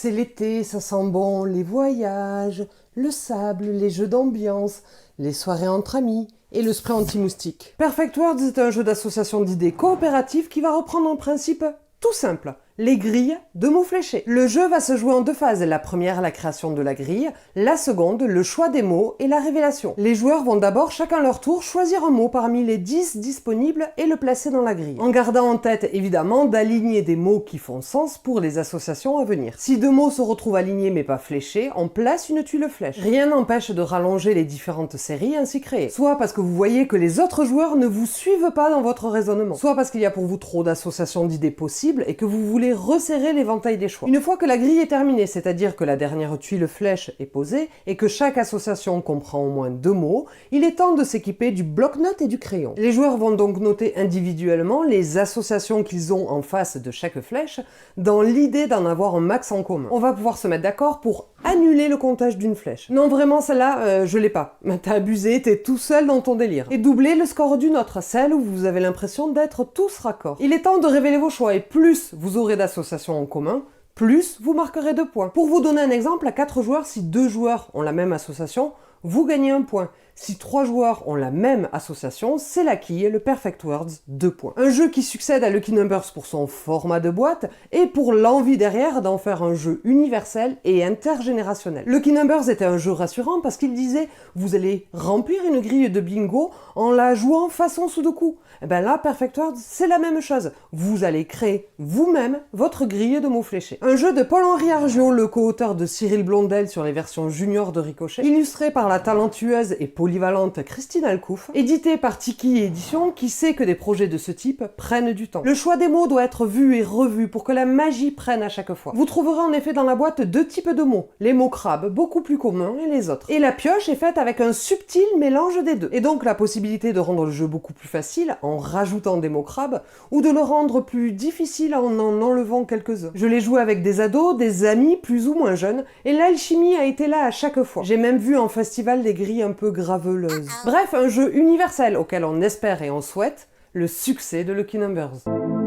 C'est l'été, ça sent bon, les voyages, le sable, les jeux d'ambiance, les soirées entre amis et le spray anti-moustique. Perfect Words est un jeu d'association d'idées coopératives qui va reprendre un principe tout simple. Les grilles de mots fléchés. Le jeu va se jouer en deux phases. La première, la création de la grille. La seconde, le choix des mots et la révélation. Les joueurs vont d'abord, chacun leur tour, choisir un mot parmi les 10 disponibles et le placer dans la grille. En gardant en tête, évidemment, d'aligner des mots qui font sens pour les associations à venir. Si deux mots se retrouvent alignés mais pas fléchés, on place une tuile flèche. Rien n'empêche de rallonger les différentes séries ainsi créées. Soit parce que vous voyez que les autres joueurs ne vous suivent pas dans votre raisonnement. Soit parce qu'il y a pour vous trop d'associations d'idées possibles et que vous voulez resserrer l'éventail des choix. Une fois que la grille est terminée, c'est-à-dire que la dernière tuile flèche est posée et que chaque association comprend au moins 2 mots, il est temps de s'équiper du bloc-notes et du crayon. Les joueurs vont donc noter individuellement les associations qu'ils ont en face de chaque flèche dans l'idée d'en avoir un max en commun. On va pouvoir se mettre d'accord pour annuler le comptage d'une flèche. Non, vraiment, celle-là, je l'ai pas. T'as abusé, t'es tout seul dans ton délire. Et doubler le score d'une autre, celle où vous avez l'impression d'être tous raccords. Il est temps de révéler vos choix et plus vous aurez d'associations en commun, plus vous marquerez 2 points. Pour vous donner un exemple, à 4 joueurs, si 2 joueurs ont la même association, vous gagnez 1 point. Si 3 joueurs ont la même association, c'est la quille, le Perfect Words, 2 points. Un jeu qui succède à Lucky Numbers pour son format de boîte et pour l'envie derrière d'en faire un jeu universel et intergénérationnel. Lucky Numbers était un jeu rassurant parce qu'il disait « Vous allez remplir une grille de bingo en la jouant façon Sudoku ». Et bien là, Perfect Words, c'est la même chose. Vous allez créer vous-même votre grille de mots fléchés. Un jeu de Paul-Henri Argiot, le co-auteur de Cyril Blondel sur les versions juniors de Ricochet, illustré par la talentueuse et polyvalente Christine Alcouf, édité par Tiki Édition, qui sait que des projets de ce type prennent du temps. Le choix des mots doit être vu et revu pour que la magie prenne à chaque fois. Vous trouverez en effet dans la boîte 2 types de mots, les mots crabes, beaucoup plus communs, et les autres. Et la pioche est faite avec un subtil mélange des deux. Et donc la possibilité de rendre le jeu beaucoup plus facile en rajoutant des mots crabes, ou de le rendre plus difficile en enlevant quelques-uns. Je l'ai joué avec des ados, des amis plus ou moins jeunes, et l'alchimie a été là à chaque fois. J'ai même vu en festival des grilles un peu graveleuses. Bref, un jeu universel auquel on espère et on souhaite le succès de Lucky Numbers.